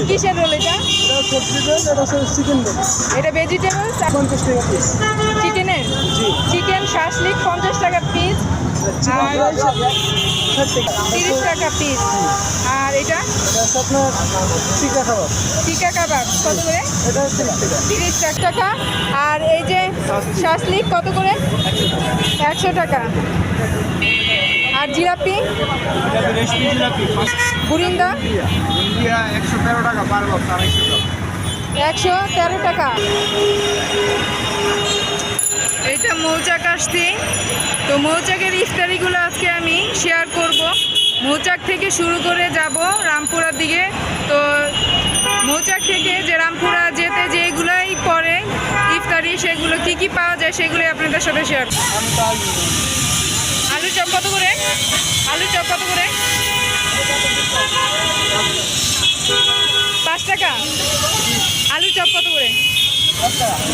কিসের রোল এটা? সবজি রোল, এটা চিকেন রোল। এটা ভেজিটেবলস 50 টাকা পিস। চিকেনের জি। চিকেন শাসলিক 50 টাকা পিস আর 30 টাকা পিস। আর এটা আপনার টিকা খাবার। টিকা কাবাব কত করে? এটা 30 টাকা। 30 টাকা। আর এই যে শাসলিক কত করে? 100 টাকা। আর জিলাপি রেশমি জিলাপি বুরিন্দা ইন্ডিয়া 113 টাকা পার বক্স, 113 টাকা। এটা মৌচাক আসছি, তো মৌচাকের ইফতারিগুলো আজকে আমি শেয়ার করব। মৌচাক থেকে শুরু করে যাব রামপুরার দিকে। তো মৌচাক থেকে যে রামপুরা যেতে যেগুলোই পরে ইফতারি, সেগুলো কি কি পাওয়া যায় সেগুলোই আপনাদের সাথে শেয়ার। আলু চপ কত করে? আলু চপ কত করে? 5 টাকা। আলু চপ কত করে?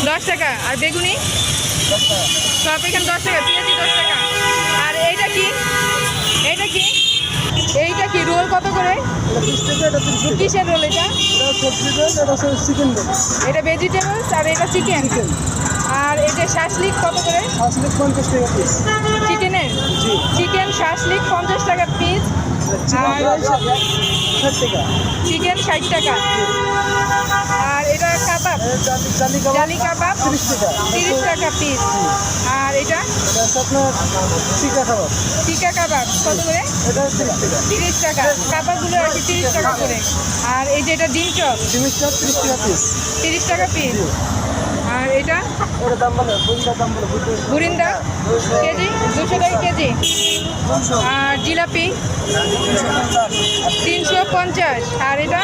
10 টাকা। আর বেগুনি সব এখানে 10 টাকা। পেঁয়াজি 10 টাকা। আর এইটা কি? এইটা কি? এইটা কি রোল কত করে? 20 টাকা। এটা 30 টাকা। কিসের রোল এটা? এটা সবজি রোল, এটা চিকেন রোল। এটা ভেজিটেবলস আর এটা চিকেন। আর এই যে শাসলিক কত করে? আসলে 50 টাকা পিস। চিকেনের জি। চিকেন শাসলিক 50 টাকা পিস আর 60 টাকা। চিকেন 60 টাকা। আর এটা কাবাব জালি কাবাব 30 টাকা। 30 টাকা পিস। আর এটা এটা আপনার টিকা খাবার। টিকা কাবাব কত করে? এটা 30 টাকা। 30 টাকা। কাবাবগুলো আর কি 30 টাকা করে। আর এই যে এটা ডিম চপ ডিমের চপ 30 টাকা পিস। 30 টাকা পিস। আর এটা এটা দাম বলে, বুঝিটা দাম বলে, বুরিন্দা কেজি 200 টাকা কেজি। আর জিলাপি 350। আর এটা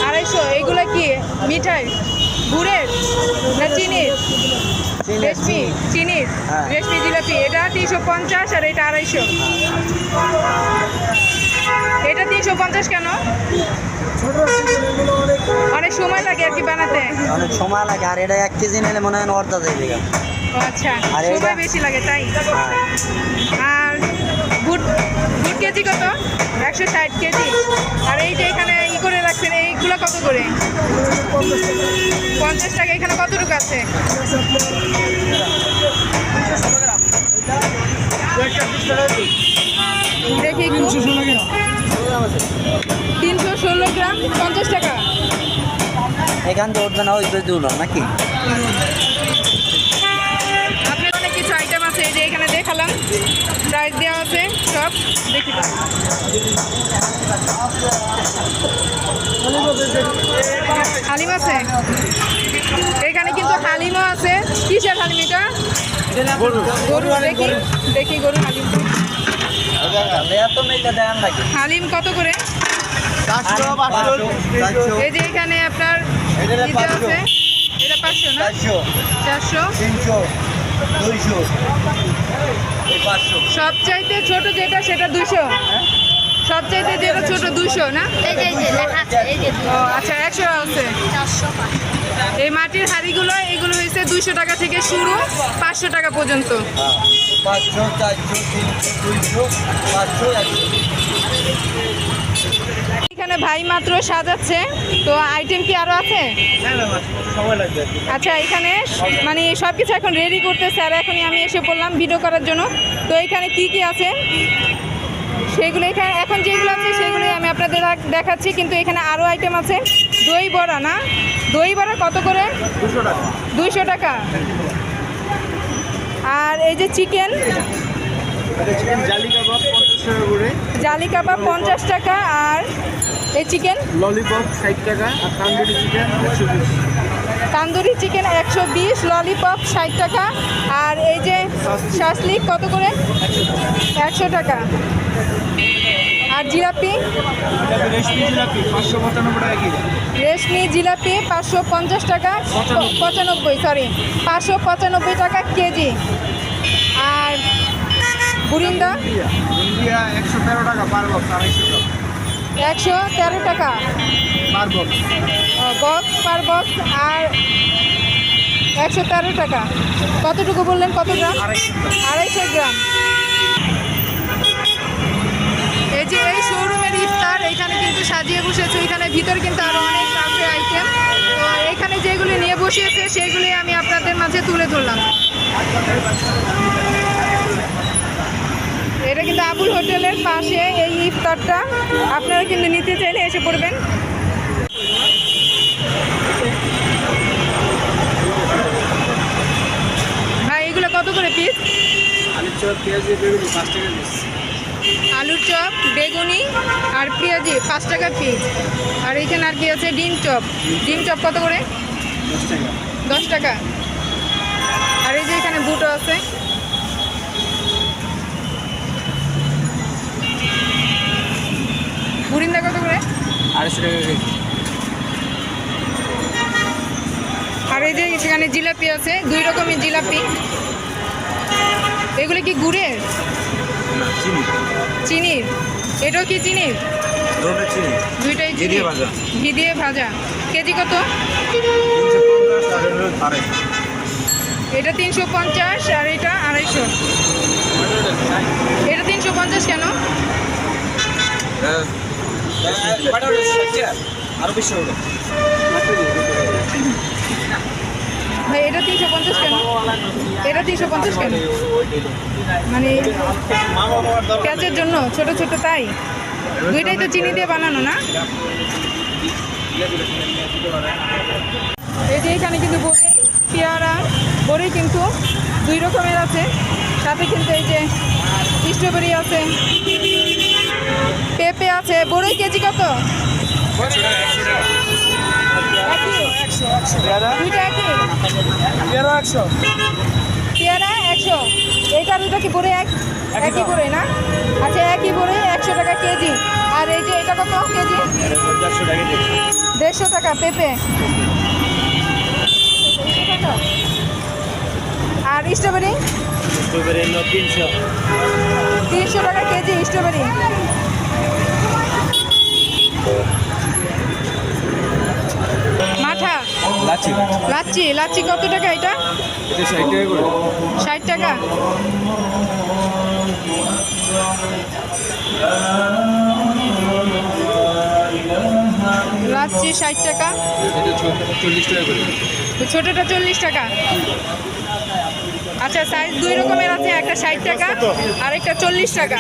250। এগুলো কি মিঠাই গুড়ের না চিনির? রেশমি চিনির রেশমি জিলাপি। এটা 350 আর এটা 250। এটা 350 কেন? অনেক সময় লাগে আর কি বানাতে। অনেক সময় লাগে, আর এটা 1 কেজি নিলে মনে হয় অর্ধা যাবে। ও আচ্ছা, আর সময় এইটা? বেশি লাগে তাই। আর বুট বুট কেজি কত? 160 কেজি। আর এই যে এখানে ই করে রাখছেন, এইগুলো কত করে? 50 টাকা। এখানে কতটুকু আছে? দেখি একটু। 316 গ্রাম 50 টাকা। এখান থেকে উঠবে না, ওই তো দিল নাকি? আপনার অনেক কিছু আইটেম আছে, এই যে এখানে দেখালাম, প্রাইস দেওয়া আছে সব। দেখি হালিম আছে এখানে, কিন্তু হালিমও আছে। কিসের হালিম এটা? গরু। দেখি দেখি গরু হালিম। এত মিললে দেন নাকি? হালিম কত করে? এই যে এখানে আপনার ইতে আছে, এটা 500 না? 400। 500। সবচাইতে ছোট যেটা সেটা 200। সবচাইতে যেটা ছোট 200 না? ও আচ্ছা, 100 আছে। এই মাটির হাঁড়িগুলো এগুলো হয়েছে 200 টাকা থেকে শুরু 500 টাকা পর্যন্ত। 500, 400, 300, 200, 500, 100। এখানে ভাই মাত্র সাজাচ্ছে, তো আইটেম কি আরো আছে? সময় লাগবে। আচ্ছা, এখানে মানে সব কিছু এখন রেডি করতেছে, আর এখনই আমি এসে পড়লাম ভিডিও করার জন্য। তো এখানে কি কি আছে সেগুলো এখানে এখন যেগুলো আছে সেগুলোই আমি আপনাদের দেখাচ্ছি। কিন্তু এখানে আরও আইটেম আছে। দই বড়া না? দই বড়া কত করে? 200 টাকা। 200 টাকা। আর এই যে চিকেন চিকেন জালি কাবাব 50 টাকা করে। জালি কাবাব 50 টাকা। আর এই চিকেন ললিপপ 60 টাকা। আর tandoori chicken 120। Tandoori chicken 120, lollipop 60 টাকা। আর এই যে শাসলিক কত করে? 100 টাকা। আর জিলাপি রেশমি জিলাপি 595 টাকা কেজি। রেশমি জিলাপি 550 টাকা 95, সরি 595 টাকা কেজি। আর বুরিন্দা ইন্ডিয়া 113 টাকা পার বক্স, 113 টাকা per box. Box per box. আর 113 টাকা। কতটুকু বললেন? কত গ্রাম? 250 গ্রাম। এই যে এই শোরুমের ইফতার, এখানে কিন্তু কিন্তু সাজিয়ে বসেছে, এখানে ভিতরে কিন্তু আরো অনেক আছে আইটেম। তো এখানে যেগুলি নিয়ে বসিয়েছে সেগুলি আমি আপনাদের মাঝে তুলে ধরলাম। এটা কিন্তু আবুল হোটেলের পাশে এই ইফতারটা, আপনারা কিন্তু নিতে চাইলে এসে পড়বেন। ভাই এগুলো কত করে পিস? আলুর চপ পেঁয়াজি বেগুনি 5 টাকা পিস। আলুর চপ, বেগুনি আর পেঁয়াজি 5 টাকা পিস। আর এইখানে আর কি আছে? ডিম চপ। ডিম চপ কত করে? 10 টাকা। 10 টাকা। আর এই যে এখানে বুটো আছে। বুরিন্দা কত করে? 250 টাকা কেজি। আর এই যে সেখানে জিলাপি আছে, 2 রকমের জিলাপি। এগুলো কি গুড়ের? না, চিনি। চিনির? এটাও কি চিনির? দুটোটা চিনি। দুইটাই ঘি চিনি। দিয়ে ভাজা। ঘি দিয়ে ভাজা। কেজি কত? 350 আর হলো 250। এটা 350 আর এটা 250। এটা 350 কেন? আরো বেশি হবে। ভাই এটা 350 কেন? এটা 350 কেন? মানে পেঁয়াজের জন্য ছোট ছোট তাই? দুইটাই তো চিনি দিয়ে বানানো না? এই যে এখানে কিন্তু বড়ি, পেয়ারা, বড়ি কিন্তু 2 রকমের আছে। সাথে কিন্তু এই যে স্ট্রবেরি আছে, পেঁপে আছে। বড়ি কেজি কত? একই? দুইটা একই? পেয়ারা 100। এইটার দুটো কি বড়ি একই বড়ি না? আচ্ছা, একই বড়ি 100 টাকা কেজি। আর এই যে এটা কত কেজি? 150 টাকা পেঁপে। আর স্ট্রবেরি? 300 টাকা কেজি স্ট্রবেরি। মাঠা, লাচ্ছি কত টাকা এটা? 60 টাকা করে। 60 টাকা। লাচ্ছি 60 টাকা। এটা 40 টাকা করে। তো ছোটটা 40 টাকা। আচ্ছা, সাইজ 2 রকমের আছে, একটা 60 টাকা আর একটা 40 টাকা।